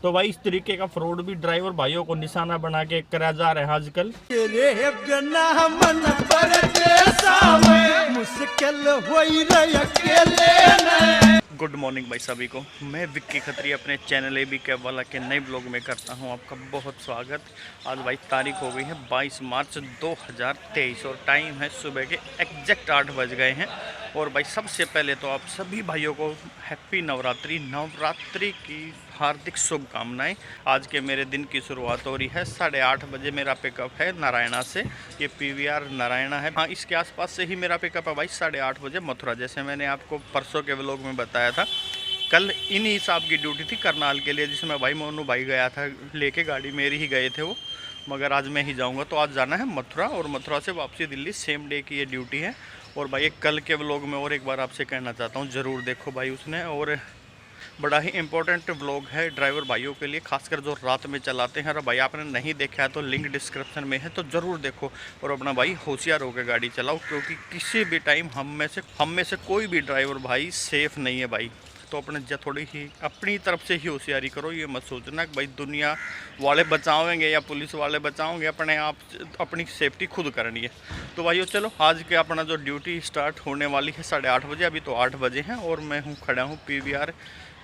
तो भाई इस तरीके का फ्रॉड भी ड्राइवर भाइयों को निशाना बना के करा जा रहा है आजकल। गुड मॉर्निंग भाई सभी को, मैं विक्की खत्री अपने चैनल ए बी कैब वाला के नए ब्लॉग में करता हूं आपका बहुत स्वागत। आज भाई तारीख हो गई है 22 मार्च 2023 और टाइम है सुबह के एग्जैक्ट 8 बज गए हैं। और भाई सबसे पहले तो आप सभी भाइयों को हैप्पी नवरात्रि की हार्दिक शुभकामनाएं। आज के मेरे दिन की शुरुआत हो रही है 8:30 बजे। मेरा पिकअप है नारायणा से, ये PVR नारायणा है। हाँ, इसके आसपास से ही मेरा पिकअप है भाई 8:30 बजे मथुरा। जैसे मैंने आपको परसों के व्लॉग में बताया था, कल इन्हीं साहब की ड्यूटी थी करनाल के लिए, जिसमें भाई मोनू भाई गया था लेके, गाड़ी मेरी ही गए थे वो, मगर आज मैं ही जाऊँगा। तो आज जाना है मथुरा और मथुरा से वापसी दिल्ली, सेम डे की ये ड्यूटी है। और भाई एक कल के व्लॉग में और एक बार आपसे कहना चाहता हूँ, ज़रूर देखो भाई उसने, और बड़ा ही इंपॉर्टेंट व्लॉग है ड्राइवर भाइयों के लिए, खासकर जो रात में चलाते हैं। और भाई आपने नहीं देखा है तो लिंक डिस्क्रिप्शन में है, तो ज़रूर देखो और अपना भाई होशियार होकर गाड़ी चलाओ, क्योंकि किसी भी टाइम हम में से कोई भी ड्राइवर भाई सेफ़ नहीं है भाई। तो अपने थोड़ी ही अपनी तरफ से ही होशियारी करो, ये मत सोचना कि भाई दुनिया वाले बचाओगे या पुलिस वाले बचाओगे, अपने आप अपनी सेफ्टी खुद करनी है। तो भाइयों चलो, आज के अपना जो ड्यूटी स्टार्ट होने वाली है 8:30 बजे, अभी तो 8 बजे हैं और मैं खड़ा हूँ PVR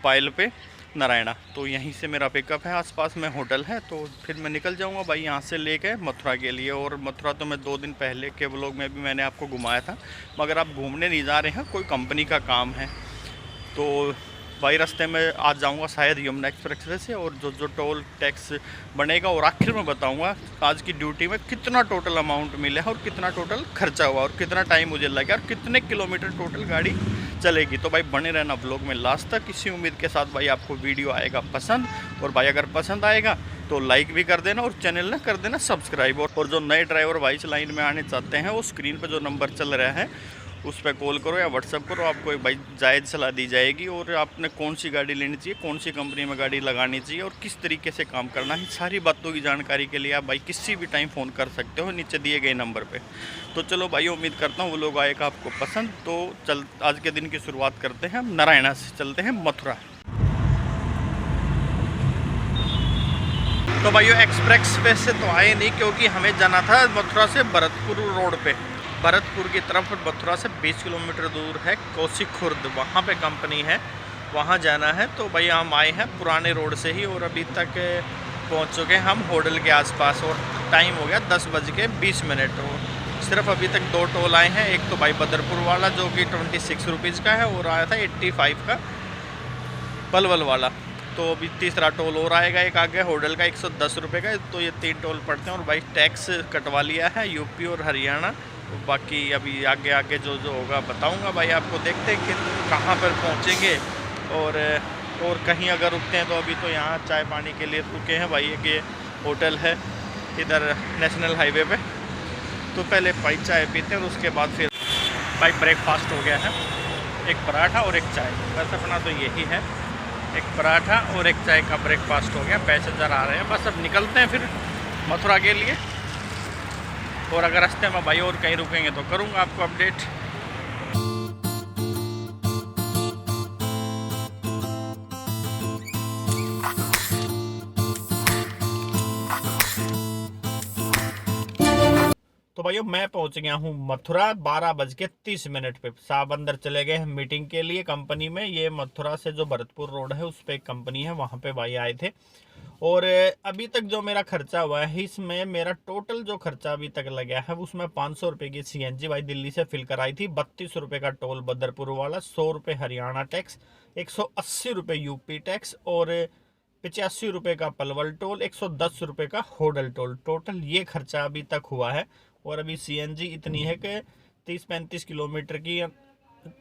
पायल पे नारायणा। तो यहीं से मेरा पिकअप है, आसपास में होटल है, तो फिर मैं निकल जाऊंगा भाई यहाँ से लेके मथुरा के लिए। और मथुरा तो मैं 2 दिन पहले के व्लॉग में भी मैंने आपको घुमाया था, मगर आप घूमने नहीं जा रहे हैं, कोई कंपनी का काम है। तो भाई रास्ते में आज जाऊंगा शायद यमुना एक्सप्रेस से, और जो टोल टैक्स बनेगा, और आखिर में बताऊंगा आज की ड्यूटी में कितना टोटल अमाउंट मिला है और कितना टोटल खर्चा हुआ और कितना टाइम मुझे लगा और कितने किलोमीटर टोटल गाड़ी चलेगी। तो भाई बने रहना ब्लॉग में लास्ट तक, इसी उम्मीद के साथ भाई आपको वीडियो आएगा पसंद। और भाई अगर पसंद आएगा तो लाइक भी कर देना और चैनल ना कर देना सब्सक्राइब। और जो नए ड्राइवर भाई इस लाइन में आने चाहते हैं, वो स्क्रीन पर जो नंबर चल रहा है उस पर कॉल करो या व्हाट्सअप करो, आपको एक भाई जायज़ सलाह दी जाएगी। और आपने कौन सी गाड़ी लेनी चाहिए, कौन सी कंपनी में गाड़ी लगानी चाहिए और किस तरीके से काम करना है, सारी बातों की जानकारी के लिए आप भाई किसी भी टाइम फ़ोन कर सकते हो नीचे दिए गए नंबर पे। तो चलो भाई, उम्मीद करता हूँ वो लोग आएगा आपको पसंद। तो आज के दिन की शुरुआत करते हैं, हम नारायणा से चलते हैं मथुरा। तो भाइयों एक्सप्रेस वे से तो आए नहीं, क्योंकि हमें जाना था मथुरा से भरतपुर रोड पे। भरतपुर की तरफ मथुरा से 20 किलोमीटर दूर है कोसी खुर्द, वहाँ पे कंपनी है, वहाँ जाना है। तो भाई हम आए हैं पुराने रोड से ही और अभी तक पहुँच चुके हैं हम होटल के आसपास, और टाइम हो गया 10:20। और सिर्फ अभी तक 2 टोल आए हैं। एक तो भाई बदरपुर वाला जो कि 26 रुपीज़ का है, और आया था 85 का पलवल वाला। तो अभी तीसरा टोल और आएगा, एक आगे होटल का 110 रुपये का। तो ये 3 टोल पड़ते हैं। और भाई टैक्स कटवा लिया है यूपी और हरियाणा। तो बाकी अभी आगे आगे जो होगा बताऊंगा भाई आपको। देखते हैं कि कहाँ पर पहुँचेंगे और कहीं अगर रुकते हैं तो अभी तो यहाँ चाय पानी के लिए रुके हैं भाई। एक ये होटल है इधर नेशनल हाईवे पे, तो पहले भाई चाय पीते हैं और उसके बाद फिर भाई ब्रेकफास्ट हो गया है, एक पराठा और एक चाय। बस अपना तो यही है, एक पराठा और एक चाय का ब्रेकफास्ट हो गया। पैसेंजर आ रहे हैं, बस अब निकलते हैं फिर मथुरा के लिए। और अगर रास्ते में भाई और कहीं रुकेंगे तो करूँगा आपको अपडेट। तो भाइयों मैं पहुंच गया हूं मथुरा 12:30 पे। साहब अंदर चले गए हैं मीटिंग के लिए कंपनी में। ये मथुरा से जो भरतपुर रोड है उस पर एक कंपनी है, वहां पे भाई आए थे। और अभी तक जो मेरा खर्चा हुआ है, इसमें मेरा टोटल जो खर्चा अभी तक लगा है उसमें 500 रुपये की CNG भाई दिल्ली से फिल कराई थी, 32 रुपये का टोल बदरपुर वाला, 100 रुपये हरियाणा टैक्स, 180 रुपये यूपी टैक्स और 85 रुपये का पलवल टोल, 110 रुपये का होटल टोल। टोटल ये खर्चा अभी तक हुआ है। और अभी CNG इतनी है कि 30-35 किलोमीटर की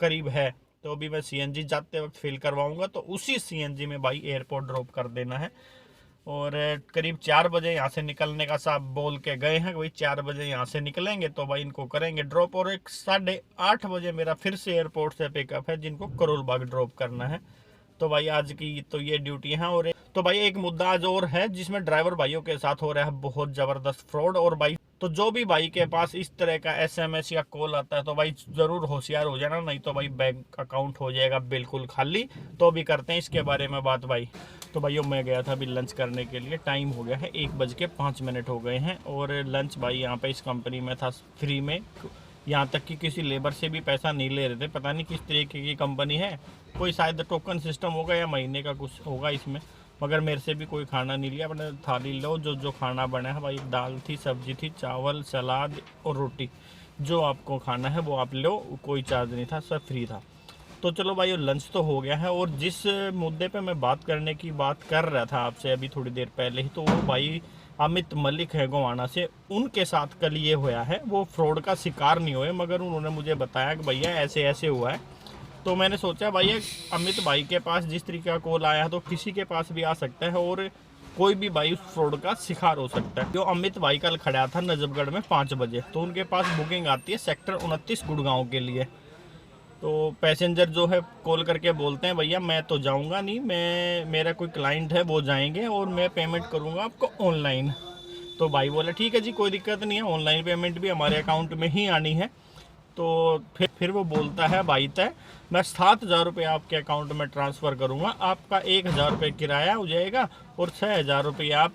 करीब है। तो अभी मैं CNG जाते वक्त फिल करवाऊंगा, तो उसी CNG में भाई एयरपोर्ट ड्रॉप कर देना है। और करीब 4 बजे यहाँ से निकलने का साहब बोल के गए हैं, वही 4 बजे यहाँ से निकलेंगे तो भाई इनको करेंगे ड्रॉप। और एक 8:30 बजे मेरा फिर से एयरपोर्ट से पिकअप है, जिनको करोल बाग ड्रॉप करना है। तो भाई आज की तो ये ड्यूटी है। और तो भाई एक मुद्दा आज और है जिसमें ड्राइवर भाइयों के साथ हो रहा है बहुत ज़बरदस्त फ्रॉड। और भाई तो जो भी भाई के पास इस तरह का SMS या कॉल आता है तो भाई ज़रूर होशियार हो जाना, नहीं तो भाई बैंक अकाउंट हो जाएगा बिल्कुल खाली। तो अभी करते हैं इसके बारे में बात भाई। तो भाइयों मैं गया था अभी लंच करने के लिए, टाइम हो गया है 1:05 हो गए हैं, और लंच भाई यहाँ पे इस कंपनी में था फ्री में। यहाँ तक कि किसी लेबर से भी पैसा नहीं ले रहे थे। पता नहीं किस तरीके की कंपनी है, कोई शायद टोकन सिस्टम होगा या महीने का कुछ होगा इसमें, मगर मेरे से भी कोई खाना नहीं लिया। अपने थाली लो, जो जो खाना बना है भाई, दाल थी, सब्जी थी, चावल, सलाद और रोटी, जो आपको खाना है वो आप लो, कोई चार्ज नहीं था, सब फ्री था। तो चलो भाई लंच तो हो गया है, और जिस मुद्दे पे मैं बात करने की बात कर रहा था आपसे अभी थोड़ी देर पहले ही, तो वो भाई अमित मलिक है गोवाना से, उनके साथ कल ये हुआ है। वो फ्रॉड का शिकार नहीं हुए, मगर उन्होंने मुझे बताया कि भैया ऐसे ऐसे हुआ है। तो मैंने सोचा भैया अमित भाई के पास जिस तरीके का कॉल आया है तो किसी के पास भी आ सकता है, और कोई भी भाई उस फ्रॉड का शिकार हो सकता है। जो अमित भाई कल खड़ा था नजफगढ़ में 5 बजे, तो उनके पास बुकिंग आती है सेक्टर 29 गुड़गांव के लिए। तो पैसेंजर जो है कॉल करके बोलते हैं भैया मैं तो जाऊंगा नहीं, मैं मेरा कोई क्लाइंट है वो जाएंगे और मैं पेमेंट करूंगा आपको ऑनलाइन। तो भाई बोले ठीक है जी कोई दिक्कत नहीं है, ऑनलाइन पेमेंट भी हमारे अकाउंट में ही आनी है। तो फिर वो बोलता है भाई तय मैं 7,000 रुपये आपके अकाउंट में ट्रांसफ़र करूँगा, आपका 1,000 रुपये किराया हो जाएगा और 6,000 रुपये आप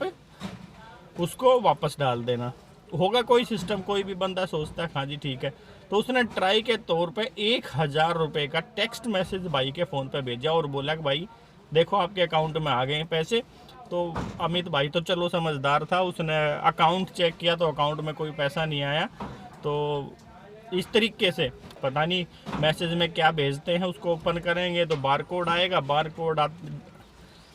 उसको वापस डाल देना। होगा कोई सिस्टम, कोई भी बंदा सोचता है हाँ जी ठीक है। तो उसने ट्राई के तौर पे 1,000 रुपये का टेक्स्ट मैसेज भाई के फ़ोन पे भेजा और बोला कि भाई देखो आपके अकाउंट में आ गए हैं पैसे। तो अमित भाई तो चलो समझदार था, उसने अकाउंट चेक किया तो अकाउंट में कोई पैसा नहीं आया। तो इस तरीके से पता नहीं मैसेज में क्या भेजते हैं, उसको ओपन करेंगे तो बारकोड आएगा, बारकोड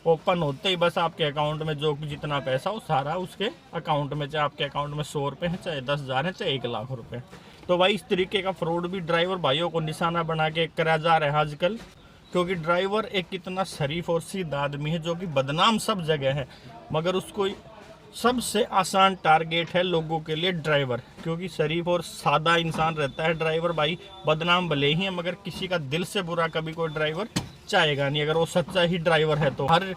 ओपन होते ही बस आपके अकाउंट में जो जितना पैसा हो सारा उसके अकाउंट में, चाहे आपके अकाउंट में 100 रुपये है, चाहे 10,000 है, चाहे 1,00,000 रुपये। तो भाई इस तरीके का फ्रॉड भी ड्राइवर भाइयों को निशाना बना के करा जा रहा है आजकल, क्योंकि ड्राइवर एक कितना शरीफ और सीधा आदमी है जो कि बदनाम सब जगह है, मगर उसको सबसे आसान टारगेट है लोगों के लिए ड्राइवर, क्योंकि शरीफ और सादा इंसान रहता है ड्राइवर भाई, बदनाम भले ही है मगर किसी का दिल से बुरा कभी कोई ड्राइवर चाहेगा नहीं, अगर वो सच्चा ही ड्राइवर है। तो हर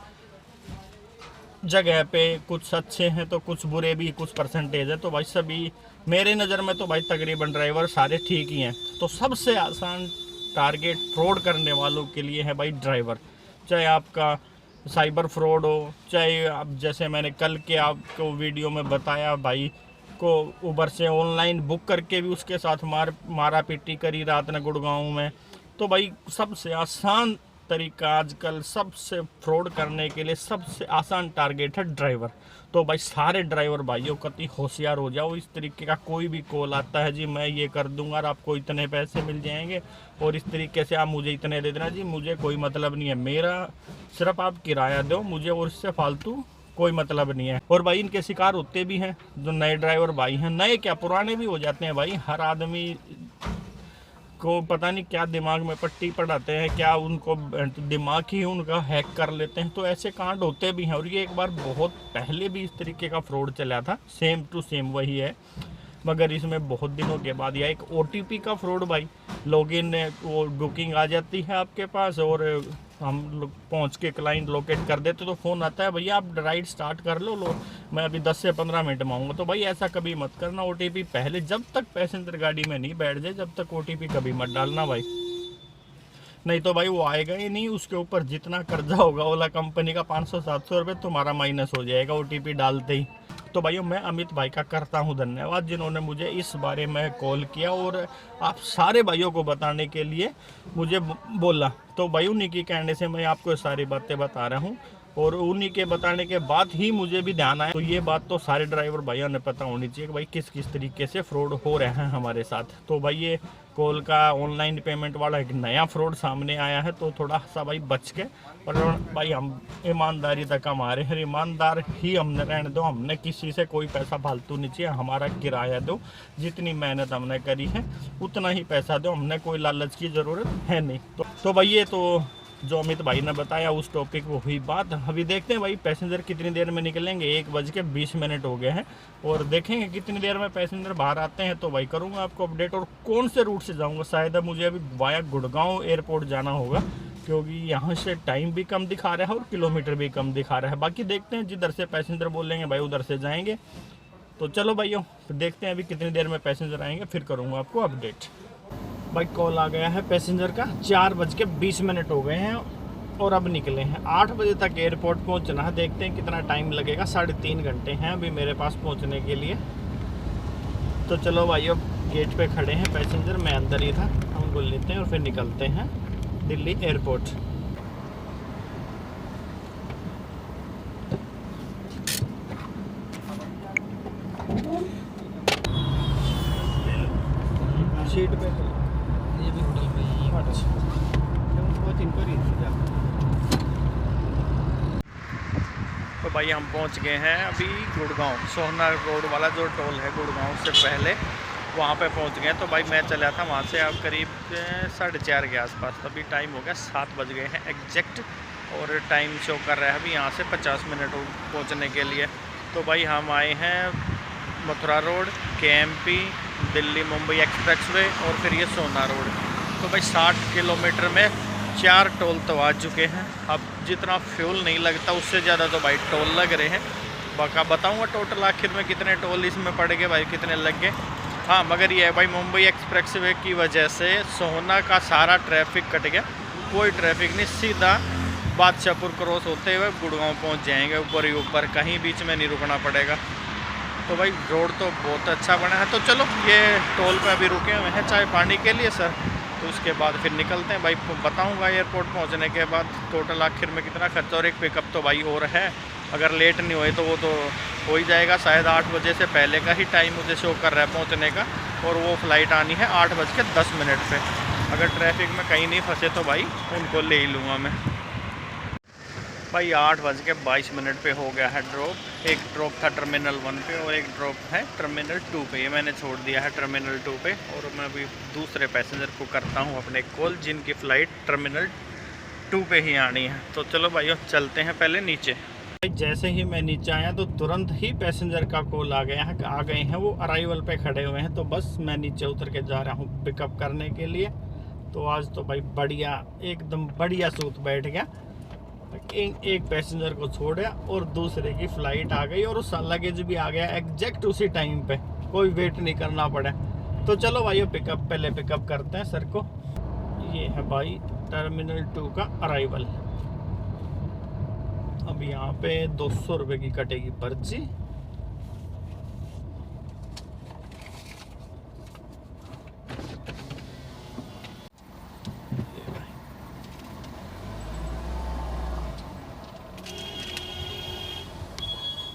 जगह पे कुछ अच्छे हैं तो कुछ बुरे भी, कुछ परसेंटेज है। तो भाई सभी मेरे नज़र में तो भाई तकरीबन ड्राइवर सारे ठीक ही हैं। तो सबसे आसान टारगेट फ्रॉड करने वालों के लिए है भाई ड्राइवर, चाहे आपका साइबर फ्रॉड हो, चाहे आप जैसे मैंने कल के आपको वीडियो में बताया भाई को उबर से ऑनलाइन बुक करके भी उसके साथ मारा पीटी करी रात ने गुड़गांव में। तो भाई सबसे आसान तरीका आजकल सबसे फ्रॉड करने के लिए सबसे आसान टारगेट है ड्राइवर। तो भाई सारे ड्राइवर भाइयों कति होशियार हो जाओ। इस तरीके का कोई भी कॉल आता है जी मैं ये कर दूंगा और आपको इतने पैसे मिल जाएंगे और इस तरीके से आप मुझे इतने दे देना जी, मुझे कोई मतलब नहीं है, मेरा सिर्फ आप किराया दो मुझे और इससे फालतू कोई मतलब नहीं है। और भाई इनके शिकार होते भी हैं जो नए ड्राइवर भाई हैं, नए क्या पुराने भी हो जाते हैं भाई। हर आदमी को पता नहीं क्या दिमाग में पट्टी पढ़ाते हैं, क्या उनको दिमाग ही उनका हैक कर लेते हैं, तो ऐसे कांड होते भी हैं। और ये एक बार बहुत पहले भी इस तरीके का फ्रॉड चला था, सेम टू सेम वही है, मगर इसमें बहुत दिनों के बाद या एक OTP का फ्रॉड भाई, लॉगिन वो बुकिंग आ जाती है आपके पास और हम लोग पहुँच के क्लाइंट लोकेट कर देते तो फ़ोन आता है भैया आप राइड स्टार्ट कर लो मैं अभी 10 से 15 मिनट में आऊँगा। तो भाई ऐसा कभी मत करना, OTP पहले जब तक पैसेंजर गाड़ी में नहीं बैठ जाए जब तक OTP कभी मत डालना भाई, नहीं तो भाई वो आएगा ही नहीं। उसके ऊपर जितना कर्जा होगा ओला कंपनी का 500-700 रुपये तुम्हारा माइनस हो जाएगा OTP डालते ही। तो भाइयों मैं अमित भाई का करता हूं धन्यवाद जिन्होंने मुझे इस बारे में कॉल किया और आप सारे भाइयों को बताने के लिए मुझे बोला। तो भाई उन्हीं की कहने से मैं आपको सारी बातें बता रहा हूं और उन्हीं के बताने के बाद ही मुझे भी ध्यान आया। तो ये बात तो सारे ड्राइवर भाइयों ने पता होनी चाहिए कि भाई किस किस तरीके से फ्रॉड हो रहे हैं हमारे साथ। तो भाई ये कॉल का ऑनलाइन पेमेंट वाला एक नया फ्रॉड सामने आया है, तो थोड़ा सा भाई बच के, और भाई हम ईमानदारी तक हमारे हर ईमानदार ही हमने रहने दो, हमने किसी से कोई पैसा फालतू नहीं चाहिए, हमारा किराया दो, जितनी मेहनत हमने करी है उतना ही पैसा दो, हमने कोई लालच की ज़रूरत है नहीं। तो भाई ये तो जो अमित भाई ने बताया उस टॉपिक वो हुई बात। अभी देखते हैं भाई पैसेंजर कितनी देर में निकलेंगे, 1:20 हो गए हैं और देखेंगे कितनी देर में पैसेंजर बाहर आते हैं। तो भाई करूँगा आपको अपडेट और कौन से रूट से जाऊँगा। शायद मुझे अभी वाया गुड़गांव एयरपोर्ट जाना होगा क्योंकि यहाँ से टाइम भी कम दिखा रहा है और किलोमीटर भी कम दिखा रहा है। बाकी देखते हैं जिधर से पैसेंजर बोलेंगे भाई उधर से जाएंगे। तो चलो भाइयों, फिर देखते हैं अभी कितनी देर में पैसेंजर आएंगे, फिर करूँगा आपको अपडेट। भाई कॉल आ गया है पैसेंजर का, 4:20 हो गए हैं और अब निकले हैं। 8 बजे तक एयरपोर्ट पहुंचना है, देखते हैं कितना टाइम लगेगा। 3.5 घंटे हैं अभी मेरे पास पहुंचने के लिए। तो चलो भाइयों, गेट पे खड़े हैं पैसेंजर, मैं अंदर ही था, हम उनको लेते हैं और फिर निकलते हैं दिल्ली एयरपोर्ट। सीट पे ये भी होटल पे ही है। अच्छा, बहुत इनको ही तो भाई हम पहुंच गए हैं अभी गुड़गांव। सोहना रोड वाला जो टोल है गुड़गांव से पहले, वहाँ पे पहुंच गए। तो भाई मैं चला था वहाँ से अब करीब 4:30 के आसपास। तभी टाइम हो गया 7 बज गए हैं एग्जैक्ट, और टाइम शो कर रहा है अभी यहाँ से 50 मिनट पहुँचने के लिए। तो भाई हम आए हैं Mathura road, KMP, Delhi Mumbai expressway और फिर ये सोहना रोड। तो भाई 60 किलोमीटर में 4 टोल तो आ चुके हैं। अब जितना फ्यूल नहीं लगता उससे ज़्यादा तो भाई टोल लग रहे हैं। बाका बताऊंगा टोटल आखिर में कितने टोल इसमें पड़ गए भाई, कितने लग गए। हाँ मगर ये है भाई, मुंबई एक्सप्रेसवे की वजह से सोहना का सारा ट्रैफिक कट गया, कोई ट्रैफिक नहीं, सीधा बादशाहपुर क्रॉस होते हुए गुड़गांव पहुँच जाएंगे, ऊपर ही ऊपर, कहीं बीच में नहीं रुकना पड़ेगा। तो भाई रोड तो बहुत अच्छा बना है। तो चलो ये टोल पे अभी रुके हुए हैं चाय पानी के लिए सर, तो उसके बाद फिर निकलते हैं भाई। बताऊंगा एयरपोर्ट पहुंचने के बाद टोटल आखिर में कितना खर्चा। और एक पिकअप तो भाई और है, अगर लेट नहीं हुए तो वो तो हो ही जाएगा। शायद 8 बजे से पहले का ही टाइम मुझे शो कर रहा है पहुँचने का, और वो फ़्लाइट आनी है 8:10 पे। अगर ट्रैफिक में कहीं नहीं फंसे तो भाई उनको ले ही लूँगा मैं। भाई 8:22 पे हो गया है ड्रॉप। एक ड्रॉप था टर्मिनल 1 पे और एक ड्रॉप है टर्मिनल 2 पे। ये मैंने छोड़ दिया है टर्मिनल 2 पे, और मैं अभी दूसरे पैसेंजर को करता हूँ अपने कॉल, जिनकी फ़्लाइट टर्मिनल 2 पे ही आनी है। तो चलो भाइयों चलते हैं पहले नीचे। भाई जैसे ही मैं नीचे आया तो तुरंत ही पैसेंजर का कॉल आ गया है, आ गए हैं, वो अराइवल पे खड़े हुए हैं। तो बस मैं नीचे उतर के जा रहा हूँ पिकअप करने के लिए। तो आज तो भाई बढ़िया, एकदम बढ़िया सूत बैठ गया। एक पैसेंजर को छोड़ा और दूसरे की फ़्लाइट आ गई, और उसका लगेज भी आ गया एग्जैक्ट उसी टाइम पे, कोई वेट नहीं करना पड़ा। तो चलो भाई पहले पिकअप करते हैं सर को। ये है भाई टर्मिनल 2 का अराइवल। अब यहाँ पे 200 रुपये की कटेगी पर्ची।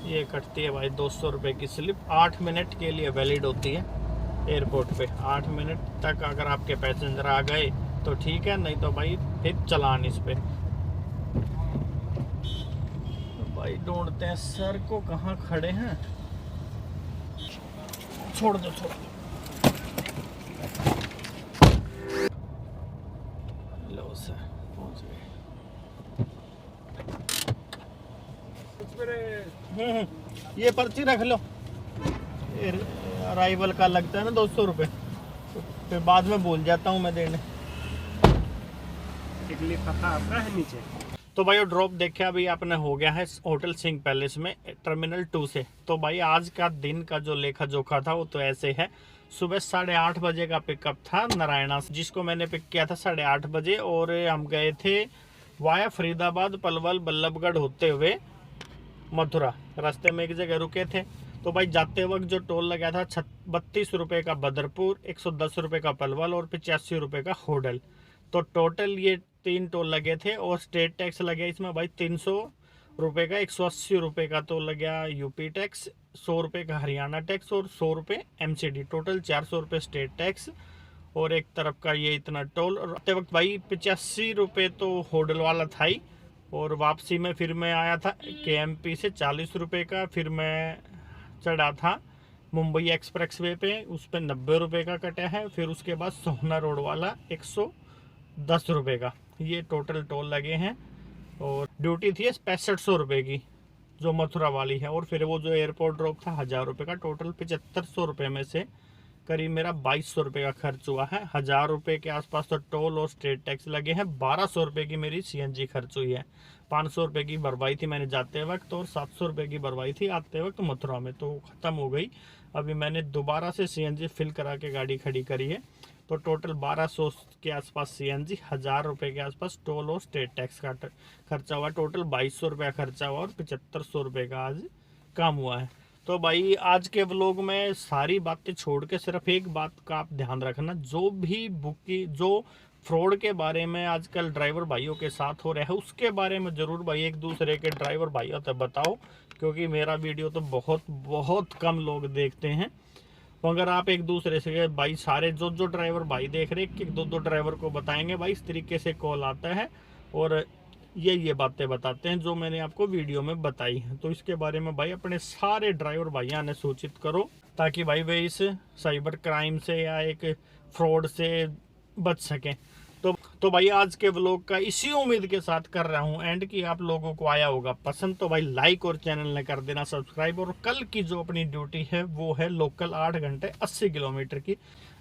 ये कटती है भाई 200 रुपये की स्लिप। 8 मिनट के लिए वैलिड होती है एयरपोर्ट पे। 8 मिनट तक अगर आपके पैसेंजर आ गए तो ठीक है, नहीं तो भाई फिर चलान इस पे। तो भाई ढूंढते हैं सर को, कहाँ खड़े हैं। छोड़ दो छोड़ दो। लो सर पहुंच गए। ये पर्ची रख लो, अराइवल का लगता है ना 200 रुपये, तो फिर बाद में भूल जाता हूँ मैं देने। पता आपका है नीचे। तो भाई ड्रॉप देखा अभी आपने हो गया है होटल सिंह पैलेस में टर्मिनल 2 से। तो भाई आज का दिन का जो लेखा जोखा था वो तो ऐसे है। सुबह 8:30 बजे का पिकअप था नारायणा, जिसको मैंने पिक किया था 8:30 बजे, और हम गए थे वाया फरीदाबाद, पलवल, बल्लभगढ़ होते हुए मथुरा। रास्ते में एक जगह रुके थे। तो भाई जाते वक्त जो टोल लगा था 32 रुपये का बदरपुर, 110 रुपये का पलवल और 85 रुपये का होडल। तो टोटल ये 3 टोल लगे थे, और स्टेट टैक्स लगे इसमें भाई 300 रुपये का, 180 रुपये का तो लगा यूपी टैक्स, 100 रुपये का हरियाणा टैक्स और 100 रुपये MCD। टोटल 400 रुपये स्टेट टैक्स, और एक तरफ का ये इतना टोल। और आते वक्त भाई 85 रुपये तो होडल वाला था ही, और वापसी में फिर मैं आया था KMP से 40 रुपये का। फिर मैं चढ़ा था मुंबई एक्सप्रेसवे पे, उस पर 90 रुपये का कटा है। फिर उसके बाद सोहना रोड वाला 110 रुपये का। ये टोटल टोल लगे हैं, और ड्यूटी थी 6500 रुपये की जो मथुरा वाली है। और फिर वो जो एयरपोर्ट ड्रॉप था 1000 रुपये का। टोटल 7500 रुपये में से करीब मेरा 2200 रुपये का खर्च हुआ है। 1000 रुपये के आसपास तो टोल और स्टेट टैक्स लगे हैं। 1200 रुपये की मेरी CNG खर्च हुई है। 500 रुपये की भरवाई थी मैंने जाते वक्त और 700 रुपये की भरवाई थी आते वक्त मथुरा में, तो ख़त्म हो गई। अभी मैंने दोबारा से CNG फिल करा के गाड़ी खड़ी करी है, तो टोटल 1200 के आसपास CNG, 1000 रुपये के आसपास टोल और स्टेट टैक्स का खर्चा हुआ। टोटल 2200 रुपये खर्चा हुआ और 7500 रुपये का आज काम हुआ है। तो भाई आज के व्लॉग में सारी बातें छोड़ के सिर्फ एक बात का आप ध्यान रखना, जो भी जो फ्रॉड के बारे में आजकल ड्राइवर भाइयों के साथ हो रहा है उसके बारे में ज़रूर भाई एक दूसरे के ड्राइवर भाइयों तक बताओ, क्योंकि मेरा वीडियो तो बहुत कम लोग देखते हैं। तो अगर आप एक दूसरे से भाई सारे जो ड्राइवर भाई देख रहे हैं, कि दो ड्राइवर को बताएंगे भाई इस तरीके से कॉल आता है और ये बातें बताते हैं जो मैंने आपको वीडियो में बताई हैं। तो इसके बारे में भाई अपने सारे ड्राइवर भाइयों ने सूचित करो, ताकि भाई वे इस साइबर क्राइम से या एक फ्रॉड से बच सकें। तो भाई आज के व्लॉग का इसी उम्मीद के साथ कर रहा हूं एंड कि आप लोगों को आया होगा पसंद, तो भाई लाइक और चैनल ने कर देना सब्सक्राइब। और कल की जो अपनी ड्यूटी है वो है लोकल 8 घंटे 80 किलोमीटर की,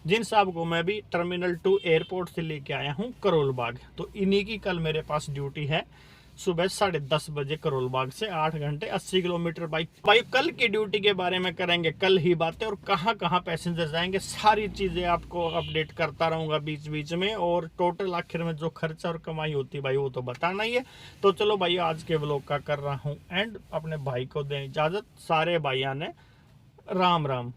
जिन साहब को मैं भी टर्मिनल 2 एयरपोर्ट से लेके आया हूं करोल बाग। तो इन्हीं की कल मेरे पास ड्यूटी है सुबह 10:30 बजे करोल बाग से 8 घंटे 80 किलोमीटर बाइक। भाई कल की ड्यूटी के बारे में करेंगे कल ही बातें, और कहां कहां पैसेंजर जाएंगे सारी चीज़ें आपको अपडेट करता रहूंगा बीच बीच में। और टोटल आखिर में जो खर्चा और कमाई होती भाई वो तो बताना ही है। तो चलो भाई आज के व्लॉग का कर रहा हूँ एंड अपने भाई को दें इजाज़त। सारे भाइयों ने राम राम।